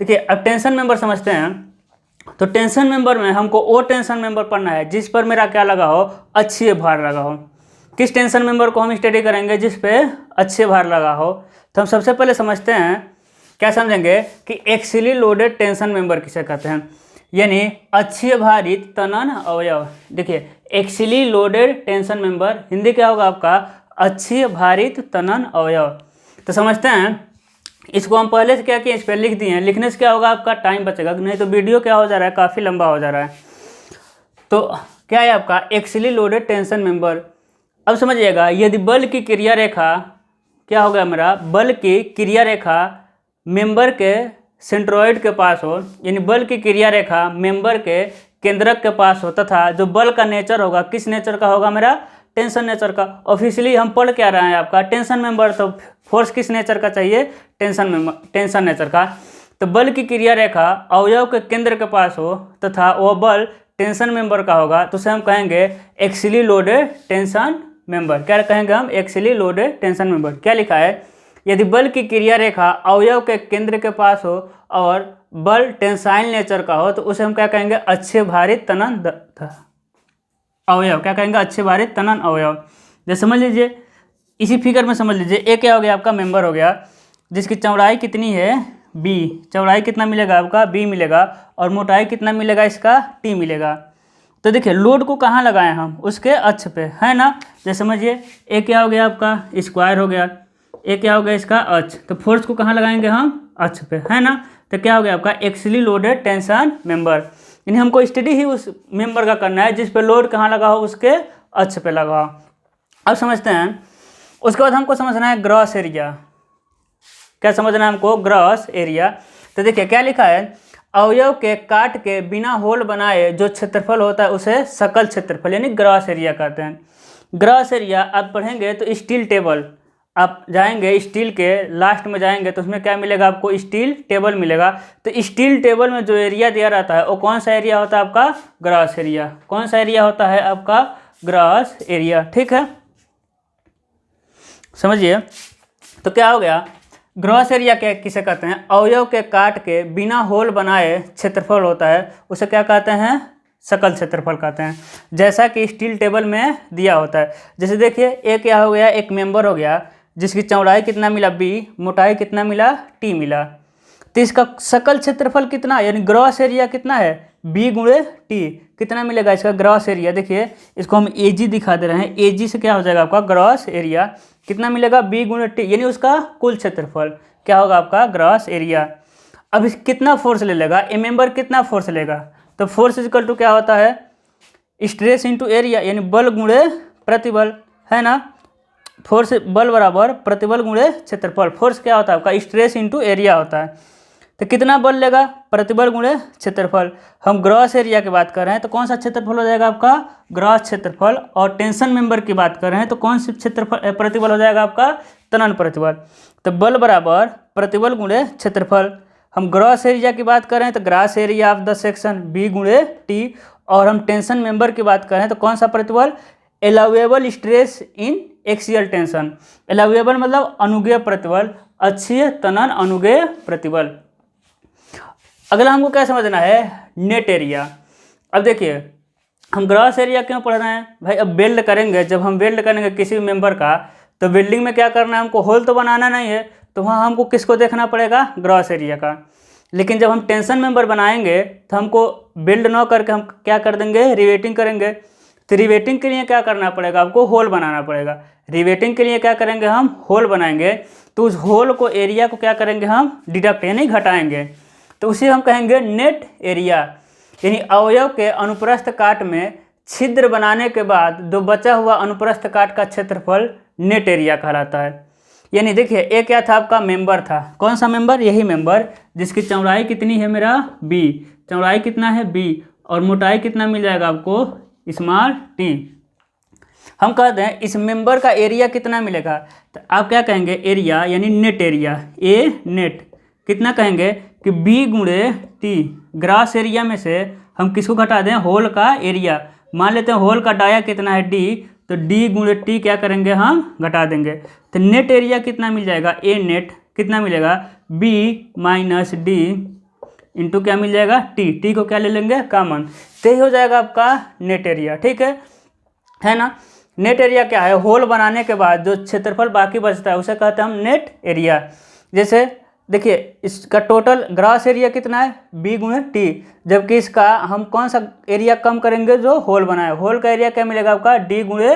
देखिए अब tension member समझते हैं। तो टेंशन मेंबर में हमको वो टेंशन मेंबर पढ़ना है जिस पर मेरा क्या लगा हो, अक्षीय भार लगा हो। किस टेंशन मेंबर को हम स्टडी करेंगे, जिस पे अक्षीय भार लगा हो। तो हम सबसे पहले समझते हैं, क्या समझेंगे कि एक्सियली लोडेड टेंशन मेंबर किसे कहते हैं, यानी अक्षीय भारित तनन अवयव। देखिए axially loaded tension member Hindi क्या होगा आपका, अक्षीय भारित तनन अवयव। तो समझते हैं, इसको हम पहले से क्या किए, इस पर लिख दिए हैं। लिखने से क्या होगा, आपका टाइम बचेगा, नहीं तो वीडियो क्या हो जा रहा है, काफ़ी लंबा हो जा रहा है। तो क्या है आपका एक्सियली लोडेड टेंशन मेंबर। अब समझिएगा, यदि बल की क्रिया रेखा क्या होगा मेरा, बल की क्रिया रेखा मेंबर के सेंट्रॉइड के पास हो, यानी बल की क्रिया रेखा मेंबर के केंद्रक के पास हो, तथा जो बल का नेचर होगा किस नेचर का होगा मेरा, टेंशन नेचर का। ऑफिशियली हम पढ़ क्या रहे हैं आपका टेंशन मेंबर, तो फोर्स किस नेचर का चाहिए, टेंशन नेचर का। तो बल की क्रिया रेखा अवयव के केंद्र के पास हो तथा वो बल टेंशन मेंबर का होगा, तो उसे हम कहेंगे एक्सियली लोडेड टेंशन मेंबर। क्या कहेंगे हम, एक्सियली लोडेड टेंशन मेंबर। क्या लिखा है, यदि बल की क्रिया रेखा अवयव के केंद्र के पास हो और बल टेंसाइल नेचर का हो, तो उसे हम क्या कहेंगे, अक्षीय भारित तनन अवयव। क्या कहेंगे, अक्षीय भारित तनन अवयव। जैसे समझ लीजिए, इसी फिगर में समझ लीजिए, एक क्या हो गया आपका मेंबर हो गया, जिसकी चौड़ाई कितनी है बी, चौड़ाई कितना मिलेगा आपका बी मिलेगा, और मोटाई कितना मिलेगा इसका टी मिलेगा। तो देखिए लोड को कहाँ लगाए हम, उसके अक्ष पे, है ना। जैसे समझिए, एक क्या हो गया आपका स्क्वायर हो गया, एक क्या हो गया इसका अक्ष, तो फोर्स को कहाँ लगाएंगे हम, अक्ष पे, है ना। तो क्या हो गया आपका एक्सियली लोडेड टेंशन मेंबर, यानी हमको स्टडी ही उस मेंबर का करना है जिस पे लोड कहाँ लगा हो, उसके अक्ष पे लगा हो। अब समझते हैं, उसके बाद हमको समझना है ग्रॉस एरिया। क्या समझना है हमको, ग्रॉस एरिया। तो देखिए क्या लिखा है, अवयव के काट के बिना होल बनाए जो क्षेत्रफल होता है उसे सकल क्षेत्रफल यानी ग्रॉस एरिया कहते हैं। ग्रॉस एरिया आप पढ़ेंगे तो स्टील टेबल, आप जाएंगे स्टील के लास्ट में जाएंगे तो उसमें क्या मिलेगा आपको, स्टील टेबल मिलेगा। तो स्टील टेबल में जो एरिया दिया रहता है वो कौन सा एरिया होता है आपका, ग्रॉस एरिया। कौन सा एरिया होता है आपका, ग्रॉस एरिया, ठीक है। समझिए, तो क्या हो गया, ग्रॉस एरिया क्या किसे कहते हैं, अवयव के काट के बिना होल बनाए क्षेत्रफल होता है उसे क्या कहते हैं, सकल क्षेत्रफल कहते हैं, जैसा कि स्टील टेबल में दिया होता है। जैसे देखिए, एक क्या हो गया, एक मेंबर हो गया जिसकी चौड़ाई कितना मिला बी, मोटाई कितना मिला टी मिला। तो इसका सकल क्षेत्रफल कितना, यानी ग्रॉस एरिया कितना है, बी गुणे टी, कितना मिलेगा इसका ग्रॉस एरिया। देखिए इसको हम एजी दिखा दे रहे हैं, एजी से क्या हो जाएगा आपका ग्रॉस एरिया, कितना मिलेगा बी गुणे टी, यानी उसका कुल क्षेत्रफल क्या होगा आपका ग्रॉस एरिया। अब इस कितना फोर्स ले लेगा, ए मेंबर कितना फोर्स लेगा, तो फोर्स इक्वल टू क्या होता है, स्ट्रेस इंटू एरिया, यानी बल गुणे प्रतिबल, है ना। फोर्स बल बराबर प्रतिबल गुणे क्षेत्रफल। फोर्स क्या होता है आपका, स्ट्रेस इंटू एरिया होता है। तो कितना बल लेगा, प्रतिबल गुणे क्षेत्रफल। हम ग्रॉस एरिया की बात कर रहे हैं तो कौन सा क्षेत्रफल हो जाएगा आपका, ग्रॉस क्षेत्रफल। और टेंशन मेंबर की बात कर रहे हैं तो कौन सी क्षेत्रफल प्रतिबल हो जाएगा आपका, तनन प्रतिबल। तो बल बराबर प्रतिबल गुणे क्षेत्रफल। हम ग्रॉस एरिया की बात कर रहे हैं तो gross area of the section B गुणे टी, और हम टेंशन मेंबर की बात कर रहे हैं तो कौन सा प्रतिबल, एलाउएबल स्ट्रेस इन एक्सियल टेंशन। एलाउएबल मतलब अनुगेय प्रतिबल, अक्षीय तनन अनुगेय प्रतिबल। अगला हमको क्या समझना है, नेट एरिया। अब देखिए हम ग्रॉस एरिया क्यों पढ़ रहे हैं भाई, अब वेल्ड करेंगे, जब हम वेल्ड करेंगे किसी भी मेंबर का, तो वेल्डिंग में क्या करना है हमको, होल तो बनाना नहीं है, तो वहाँ हमको किसको देखना पड़ेगा, ग्रॉस एरिया का। लेकिन जब हम टेंशन मेंबर बनाएंगे तो हमको वेल्ड न करके हम क्या कर देंगे, रिवेटिंग करेंगे। तो रिवेटिंग के लिए क्या करना पड़ेगा, आपको होल बनाना पड़ेगा। रिवेटिंग के लिए क्या करेंगे, हम होल बनाएंगे, तो उस होल को एरिया को क्या करेंगे, हम डिडक्ट यानी घटाएंगे, तो उसे हम कहेंगे नेट एरिया। यानी अवयव के अनुप्रस्थ काट में छिद्र बनाने के बाद जो बचा हुआ अनुप्रस्थ काट का क्षेत्रफल नेट एरिया कहलाता है। यानी देखिए एक क्या था आपका मेंबर था, कौन सा मेंबर, यही मेंबर जिसकी चौड़ाई कितनी है मेरा बी, चौड़ाई कितना है बी, और मोटाई कितना मिल जाएगा आपको स्मॉल टी। हम कहते हैं इस मेंबर का एरिया कितना मिलेगा, तो आप क्या कहेंगे एरिया यानी नेट एरिया, ए नेट कितना कहेंगे कि बी गुणे टी। ग्रॉस एरिया में से हम किसको घटा दें, होल का एरिया। मान लेते हैं होल का डाया कितना है डी, तो डी गुणे टी क्या करेंगे हम घटा देंगे, तो नेट एरिया कितना मिल जाएगा, ए नेट कितना मिलेगा बी माइनस डी इंटू क्या मिल जाएगा टी, टी को क्या ले लेंगे कॉमन, तो यही हो जाएगा आपका नेट एरिया। ठीक है ना। नेट एरिया क्या है, होल बनाने के बाद जो क्षेत्रफल बाकी बचता है उसे कहते हैं हम नेट एरिया। जैसे देखिए इसका टोटल ग्रॉस एरिया कितना है बी गुणे टी, जबकि इसका हम कौन सा एरिया कम करेंगे जो होल बनाए, होल का एरिया क्या मिलेगा आपका डी गुणे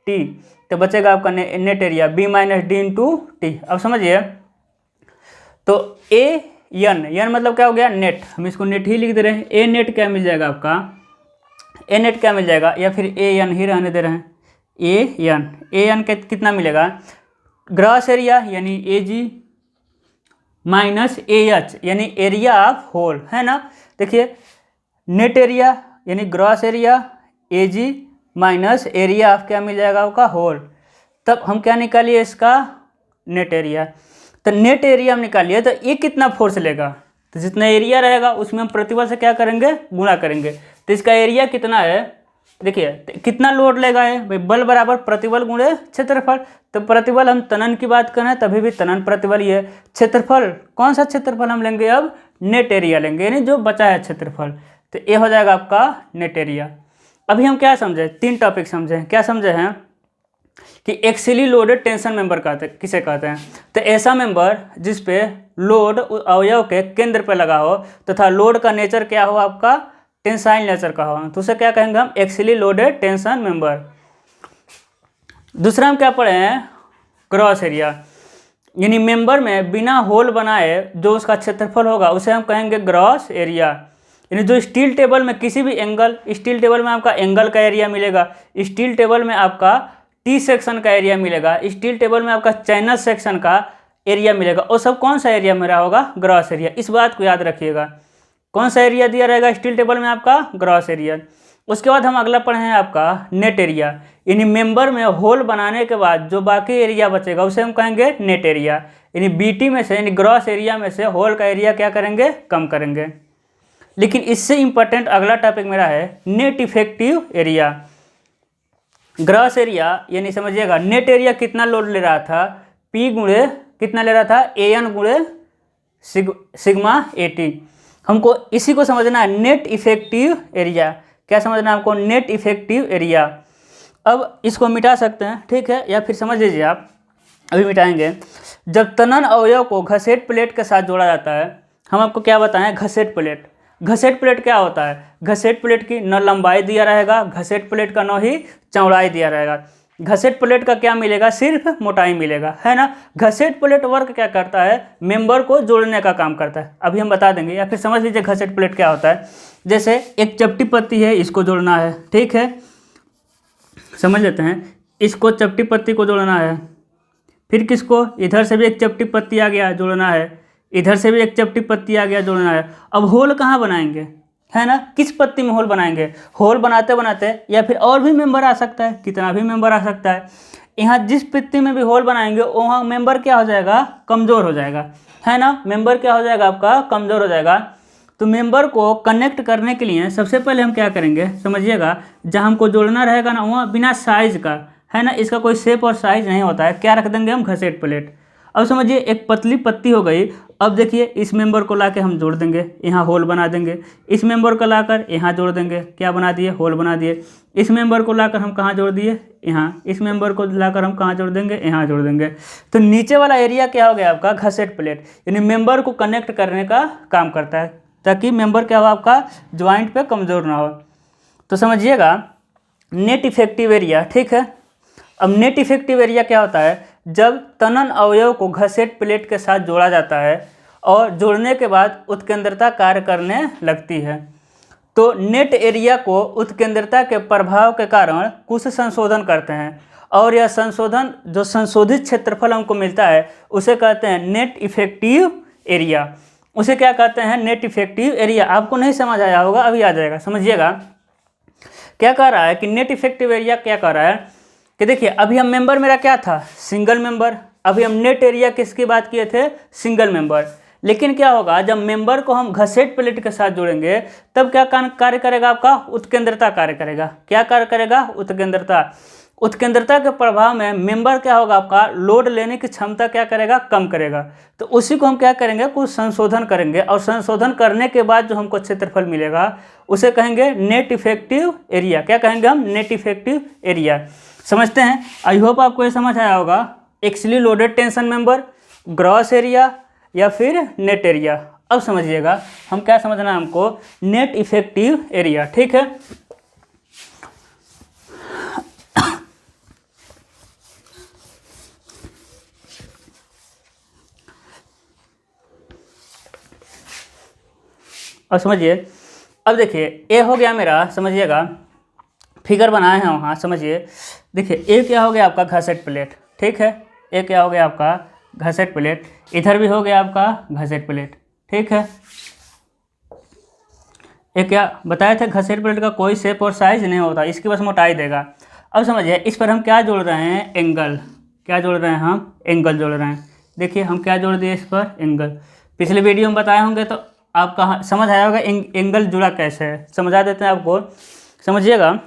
टी, तो बचेगा आपका net area B minus D into T. अब समझिए तो ए एन मतलब क्या हो गया नेट, हम इसको नेट ही लिख दे रहे हैं, ए नेट क्या मिल जाएगा आपका, ए नेट क्या मिल जाएगा, या फिर ए एन ही रहने दे रहे हैं, ए एन कितना मिलेगा, ग्रॉस एरिया यानी A G minus A H यानी एरिया ऑफ होल, है ना। देखिए नेट एरिया यानी gross area A G minus area of क्या मिल जाएगा आपका होल, तब हम क्या निकालिए इसका नेट एरिया, तो नेट एरिया हम निकालिए तो ये कितना फोर्स लेगा, तो जितना एरिया रहेगा उसमें हम प्रतिबल से क्या करेंगे गुणा करेंगे, तो इसका एरिया कितना है, देखिए कितना लोड लेगा है भाई, बल बराबर प्रतिबल गुणे क्षेत्रफल, तो प्रतिबल हम तनन की बात करें तभी भी तनन प्रतिबल ही है, क्षेत्रफल कौन सा क्षेत्रफल हम लेंगे अब नेट एरिया लेंगे, यानी जो बचा है क्षेत्रफल, तो ये हो जाएगा आपका नेट एरिया। अभी हम क्या समझे, 3 टॉपिक समझे, क्या समझे हैं कि एक्सियली लोडेड टेंशन मेंबर किसे कहते हैं, तो ऐसा मेंबर जिसपे लोड अवयव के केंद्र पे लगा हो तथा लोड का नेचर क्या हो आपका टेंसाइल नेचर का हो, तो उसे क्या कहेंगे हम एक्सियली लोडेड टेंशन मेंबर। दूसरा हम क्या पढ़े हैं ग्रॉस एरिया, यानी मेंबर में बिना होल बनाए जो उसका क्षेत्रफल होगा उसे हम कहेंगे ग्रॉस एरिया, यानी जो स्टील टेबल में किसी भी एंगल, स्टील टेबल में आपका एंगल का एरिया मिलेगा, स्टील टेबल में आपका टी सेक्शन का एरिया मिलेगा, स्टील टेबल में आपका चैनल सेक्शन का एरिया मिलेगा, और सब कौन सा एरिया मेरा होगा ग्रॉस एरिया। इस बात को याद रखिएगा, कौन सा एरिया दिया रहेगा स्टील टेबल में आपका ग्रॉस एरिया। उसके बाद हम अगला पढ़े हैं आपका नेट एरिया, यानी मेंबर में होल बनाने के बाद जो बाकी एरिया बचेगा उसे हम कहेंगे नेट एरिया, यानी बीटी में से यानी ग्रॉस एरिया में से होल का एरिया क्या करेंगे कम करेंगे। लेकिन इससे इंपॉर्टेंट अगला टॉपिक मेरा है net effective area. Gross area यानी समझिएगा नेट एरिया कितना लोड ले रहा था, पी गुणे कितना ले रहा था ए एन गुणे सिग्मा ए टी, हमको इसी को समझना है नेट इफेक्टिव एरिया। क्या समझना है आपको नेट इफेक्टिव एरिया। अब इसको मिटा सकते हैं, ठीक है, या फिर समझ लीजिए आप अभी मिटाएंगे। जब तनन अवयव को घसेट प्लेट के साथ जोड़ा जाता है, हम आपको क्या बताएं घसेट प्लेट, घसेट प्लेट क्या होता है, घसेट प्लेट की न लंबाई दिया रहेगा, घसेट प्लेट का न ही चौड़ाई दिया रहेगा, घसेट प्लेट का क्या मिलेगा सिर्फ मोटाई मिलेगा, है ना। घसेट प्लेट वर्क क्या करता है मेंबर को जोड़ने का काम करता है, अभी हम बता देंगे, या फिर समझ लीजिए घसेट प्लेट क्या होता है। जैसे एक चपटी पत्ती है, इसको जोड़ना है, ठीक है, समझ लेते हैं, इसको चपटी पत्ती को जोड़ना है, फिर किसको इधर से भी एक चपटी पत्ती आ गया जोड़ना है, इधर से भी एक चपटी पत्ती आ गया जोड़ना है। अब होल कहाँ बनाएंगे, है ना, किस पत्ती में होल बनाएंगे, होल बनाते बनाते या फिर और भी मेंबर आ सकता है, कितना भी मेंबर आ सकता है, यहाँ जिस पत्ती में भी होल बनाएंगे वहाँ मेंबर क्या हो जाएगा कमज़ोर हो जाएगा, है ना, मेंबर क्या हो जाएगा आपका कमज़ोर हो जाएगा। तो मेंबर को कनेक्ट करने के लिए सबसे पहले हम क्या करेंगे समझिएगा, जहाँ हमको जोड़ना रहेगा ना वहाँ बिना साइज़ का, है ना, इसका कोई शेप और साइज़ नहीं होता है, क्या रख देंगे हम घसेट प्लेट। अब समझिए एक पतली पत्ती हो गई, अब देखिए इस मेंबर को लाके हम जोड़ देंगे, यहाँ होल बना देंगे, इस मेंबर को लाकर यहाँ जोड़ देंगे, क्या बना दिए होल बना दिए, इस मेंबर को लाकर हम कहाँ जोड़ दिए यहाँ, इस मेंबर को लाकर हम कहाँ जोड़ देंगे यहाँ जोड़ देंगे। तो नीचे वाला एरिया क्या हो गया आपका घसेट प्लेट, यानी मेंबर को कनेक्ट करने का काम करता है ताकि मेंबर क्या हो आपका ज्वाइंट पे कमज़ोर ना हो। तो समझिएगा नेट इफेक्टिव एरिया, ठीक है। अब नेट इफेक्टिव एरिया क्या होता है, जब तनन अवयव को घसेट प्लेट के साथ जोड़ा जाता है और जोड़ने के बाद उत्केंद्रता कार्य करने लगती है, तो नेट एरिया को उत्केंद्रता के प्रभाव के कारण कुछ संशोधन करते हैं, और यह संशोधन जो संशोधित क्षेत्रफल हमको मिलता है उसे कहते हैं नेट इफेक्टिव एरिया। उसे क्या कहते हैं नेट इफेक्टिव एरिया। आपको नहीं समझ आया होगा, अभी आ जाएगा, समझिएगा क्या कह रहा है कि नेट इफेक्टिव एरिया क्या कह रहा है कि देखिए अभी हम मेंबर मेरा क्या था सिंगल मेंबर, अभी हम नेट एरिया किसकी बात किए थे सिंगल मेंबर। लेकिन क्या होगा जब मेंबर को हम घसेट प्लेट के साथ जोड़ेंगे तब क्या कार्य करेगा आपका उत्केंद्रता कार्य करेगा। क्या कार्य करेगा उत्केंद्रता। उत्केंद्रता के प्रभाव में मेंबर क्या होगा आपका, लोड लेने की क्षमता क्या करेगा, कम करेगा। तो उसी को हम क्या करेंगे, कुछ संशोधन करेंगे, और संशोधन करने के बाद जो हमको क्षेत्रफल मिलेगा उसे कहेंगे नेट इफेक्टिव एरिया। क्या कहेंगे हम, नेट इफेक्टिव एरिया। समझते हैं, आई होप आपको ये समझ आया होगा। Axially loaded tension member, gross area या फिर नेट एरिया। अब समझिएगा हम क्या समझना है हमको, नेट इफेक्टिव एरिया। ठीक है, और समझिए, अब देखिए ए हो गया मेरा, समझिएगा फिगर बनाए हैं वहाँ, समझिए। देखिए ए क्या हो गया आपका, घसेट प्लेट। ठीक है, ए क्या हो गया आपका, घसेट प्लेट। इधर भी हो गया आपका घसेट प्लेट। ठीक है, ये क्या बताए थे, घसेट प्लेट का कोई शेप और साइज नहीं होता, इसकी बस मोटाई देगा। अब समझिए इस पर हम क्या जोड़ रहे हैं, एंगल। क्या जोड़ रहे हैं हम, एंगल जोड़ रहे हैं। देखिए हम क्या जोड़ दिए इस पर, एंगल। पिछले वीडियो में बताए होंगे तो आपका समझ आया होगा एंगल जुड़ा कैसे है, समझा देते हैं आपको, समझिएगा।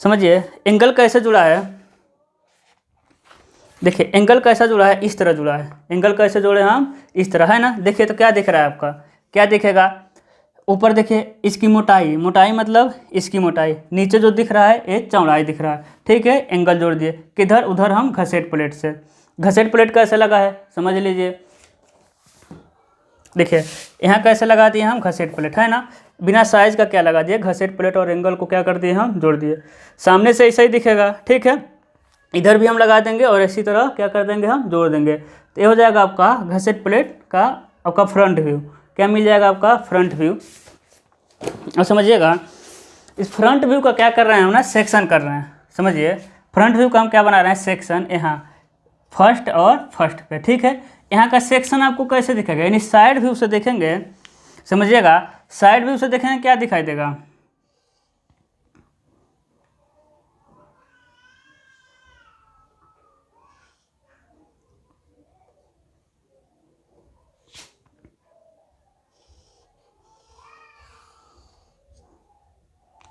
समझिए एंगल कैसे जुड़ा है, देखिए एंगल कैसा जुड़ा है, इस तरह जुड़ा है। एंगल कैसे जोड़े हम, इस तरह, है ना। देखिए तो क्या दिख रहा है आपका, क्या दिखेगा, ऊपर देखिए इसकी मोटाई, मोटाई मतलब इसकी मोटाई, नीचे जो दिख रहा है ये चौड़ाई दिख रहा है। ठीक है, एंगल जोड़ दिए, किधर, उधर हम घसेट प्लेट से। घसेट प्लेट कैसे लगा है समझ लीजिए, देखिए यहाँ कैसे लगा दिए हम, घसेट प्लेट, है ना। बिना साइज का क्या लगा दिए, घसेट प्लेट और एंगल को क्या कर दिए हम, जोड़ दिए। सामने से ऐसा ही दिखेगा। ठीक है, इधर भी हम लगा देंगे और इसी तरह क्या कर देंगे, हम जोड़ देंगे। तो ये हो जाएगा आपका घसेट प्लेट का आपका फ्रंट व्यू। क्या मिल जाएगा आपका, फ्रंट व्यू। और समझिएगा इस फ्रंट व्यू का क्या कर रहे हैं हम ना, सेक्शन कर रहे हैं। समझिए फ्रंट व्यू का हम क्या बना रहे हैं, सेक्शन, यहाँ फर्स्ट और फर्स्ट पे। ठीक है, यहाँ का सेक्शन आपको कैसे दिखेगा, यानी साइड व्यू से देखेंगे। समझिएगा साइड व्यू से देखेंगे क्या दिखाई देगा,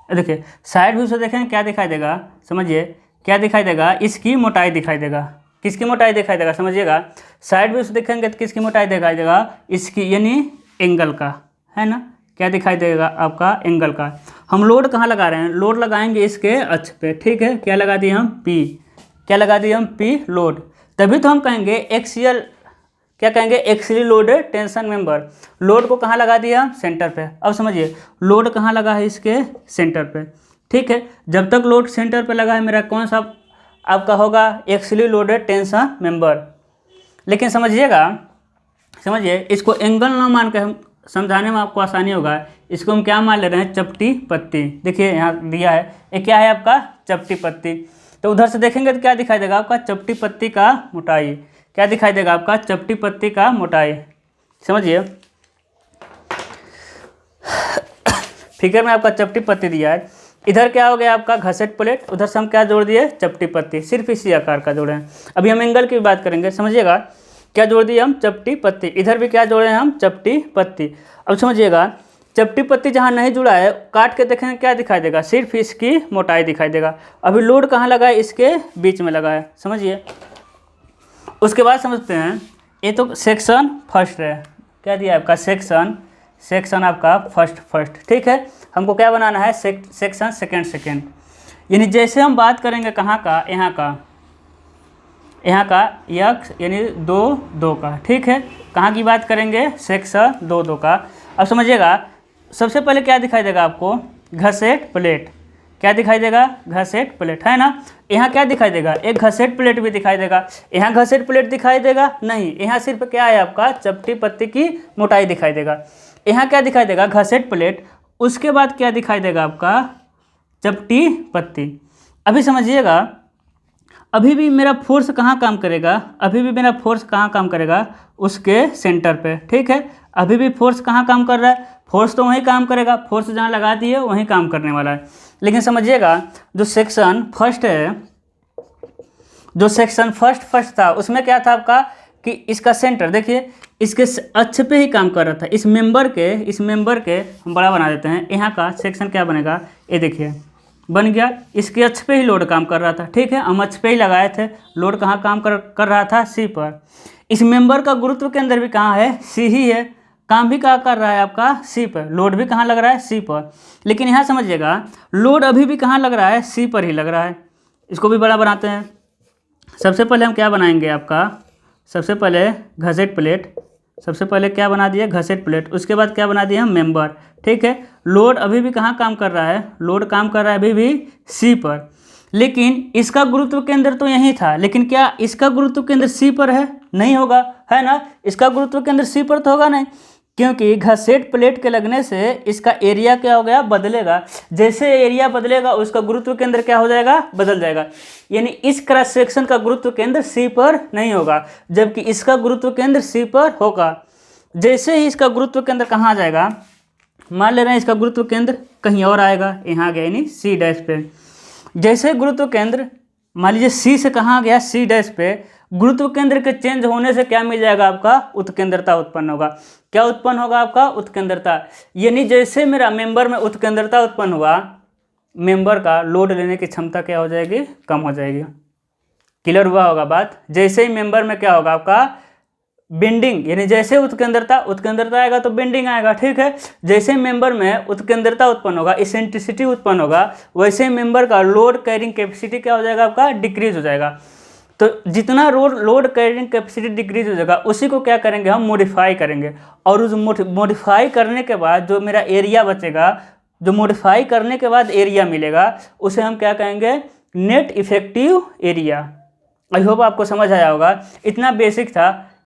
देखिए साइड व्यू से देखेंगे क्या दिखाई देगा, समझिए क्या दिखाई देगा, इसकी मोटाई दिखाई देगा। किसकी मोटाई दिखाई देगा, समझिएगा साइड व्यू से देखेंगे तो किसकी मोटाई दिखाई देगा, इसकी, यानी एंगल का, है ना। क्या दिखाई देगा आपका, एंगल का। हम लोड कहाँ लगा रहे हैं, लोड लगाएंगे इसके अक्ष पे। ठीक है, क्या लगा दिए हम, पी। क्या लगा दिए हम, पी लोड। तभी तो हम कहेंगे एक्सियल, क्या कहेंगे, axially loaded tension member. Load को कहाँ लगा दिया, सेंटर पे। अब समझिए लोड कहाँ लगा है, इसके सेंटर पे। ठीक है, जब तक लोड सेंटर पे लगा है मेरा कौन सा आपका होगा, एक्सियली लोडेड टेंशन मेंबर। लेकिन समझिएगा, समझिए इसको एंगल ना मान के हम समझाने में आपको आसानी होगा। इसको हम क्या मान ले रहे हैं, चपटी पत्ती। देखिए यहाँ दिया है, ये क्या है आपका, चपटी पत्ती। तो उधर से देखेंगे तो क्या दिखाई देगा आपका, चपटी पत्ती का मोटाई। क्या दिखाई देगा आपका, चपटी पत्ती का मोटाई। समझिए फिगर में आपका चपटी पत्ती दिया है, इधर क्या हो गया आपका घसेट प्लेट, उधर से हम क्या जोड़ दिए, चपटी पत्ती, सिर्फ इसी आकार का जोड़े हैं। अभी हम एंगल की बात करेंगे। समझिएगा क्या जोड़ दिए हम, चपटी पत्ती, इधर भी क्या जोड़े हैं हम, चपटी पत्ती। अब समझिएगा चपटी पत्ती जहाँ नहीं जुड़ा है, काट के देखेंगे क्या दिखाई देगा, सिर्फ इसकी मोटाई दिखाई देगा। अभी लोड कहाँ लगा है, इसके बीच में लगा है। समझिए उसके बाद समझते हैं, ये तो सेक्शन फर्स्ट है, क्या दिया आपका, सेक्शन, सेक्शन आपका फर्स्ट। ठीक है, हमको क्या बनाना है, सेक्शन सेकेंड। यानी जैसे हम बात करेंगे कहाँ का, यहाँ का यक्स, यानी 2 का। ठीक है, कहाँ की बात करेंगे, सेक्शन 2 का। अब समझिएगा सबसे पहले क्या दिखाई देगा आपको, घसेट प्लेट। क्या दिखाई देगा, घसेट प्लेट, है ना। यहाँ क्या दिखाई देगा, एक घसेट प्लेट भी दिखाई देगा। यहाँ घसेट प्लेट दिखाई देगा नहीं, यहाँ सिर्फ क्या है आपका, चपटी पत्ती की मोटाई दिखाई देगा। यहाँ क्या दिखाई देगा, घसेट प्लेट, उसके बाद क्या दिखाई देगा आपका, चपटी पत्ती। अभी समझिएगा अभी भी मेरा फोर्स कहाँ काम करेगा, अभी भी मेरा फोर्स कहाँ काम करेगा, उसके सेंटर पे। ठीक है, अभी भी फोर्स कहाँ काम कर रहा है, फोर्स तो वहीं काम करेगा, फोर्स जहाँ लगा दी है वहीं काम करने वाला है। लेकिन समझिएगा जो सेक्शन फर्स्ट है, जो सेक्शन फर्स्ट था उसमें क्या था आपका, कि इसका सेंटर देखिए इसके अक्ष पे ही काम कर रहा था, इस मेंबर के हम बड़ा बना देते हैं, यहाँ का सेक्शन क्या बनेगा, ये देखिए बन गया, इसके अक्ष पे ही लोड काम कर रहा था, ठीक है, हम अक्ष पे ही लगाए थे, लोड कहाँ काम कर रहा था, सी पर। इस मेंबर का गुरुत्व केंद्र भी कहाँ है, सी ही है, काम भी कहाँ कर रहा है आपका, सी पर, लोड भी कहाँ लग रहा है, सी पर। लेकिन यहाँ समझिएगा लोड अभी भी कहाँ लग रहा है, सी पर ही लग रहा है। इसको भी बड़ा बनाते हैं। सबसे पहले हम क्या बनाएंगे आपका, सबसे पहले घसेट प्लेट, सबसे पहले क्या बना दिए, घसेट प्लेट, उसके बाद क्या बना दिए हम, मेंबर, ठीक है। लोड अभी भी कहाँ काम कर रहा है, लोड काम कर रहा है अभी भी सी पर, लेकिन इसका गुरुत्व केंद्र तो यही था, लेकिन क्या इसका गुरुत्व केंद्र सी पर है, नहीं होगा, है ना, इसका गुरुत्व केंद्र सी पर तो होगा नहीं, क्योंकि घसेट प्लेट के लगने से इसका एरिया क्या हो गया, बदलेगा, जैसे एरिया बदलेगा उसका गुरुत्व केंद्र क्या हो जाएगा, बदल जाएगा। यानी इस क्रॉस सेक्शन का गुरुत्व केंद्र सी पर नहीं होगा, जबकि इसका गुरुत्व केंद्र सी पर होगा। जैसे ही इसका गुरुत्व केंद्र कहाँ आ जाएगा, मान ले रहे हैं इसका गुरुत्व केंद्र कहीं और आएगा, यहाँ गया यानी सी डैश पे। जैसे गुरुत्व केंद्र मान लीजिए सी से कहाँ गया, सी डैश पे, गुरुत्व केंद्र के चेंज होने से क्या मिल जाएगा आपका, उत्केंद्रता उत्पन्न होगा। क्या उत्पन्न होगा आपका, उत्केंद्रता। यानी जैसे मेरा मेंबर में उत्केंद्रता उत्पन्न हुआ, मेंबर का लोड लेने की क्षमता क्या हो जाएगी, कम हो जाएगी। क्लियर हुआ होगा बात। जैसे ही मेंबर में क्या होगा आपका, बेंडिंग, यानी जैसे उत्केंद्रता आएगा तो बेंडिंग आएगा, ठीक है। जैसे मेंबर में उत्केंद्रता उत्पन्न होगा, इसेंट्रिसिटी उत्पन्न होगा, वैसे मेंबर का लोड कैरिंग कैपेसिटी क्या हो जाएगा आपका, डिक्रीज हो जाएगा। तो जितना लोड कैरिंग कैपेसिटी डिक्रीज हो जाएगा उसी को क्या करेंगे हम, मॉडिफाई करेंगे, और उस मॉडिफाई करने के बाद जो मेरा एरिया बचेगा, जो मॉडिफाई करने के बाद एरिया मिलेगा, उसे हम क्या कहेंगे, net effective area. I hope आपको समझ आया होगा। इतना बेसिक था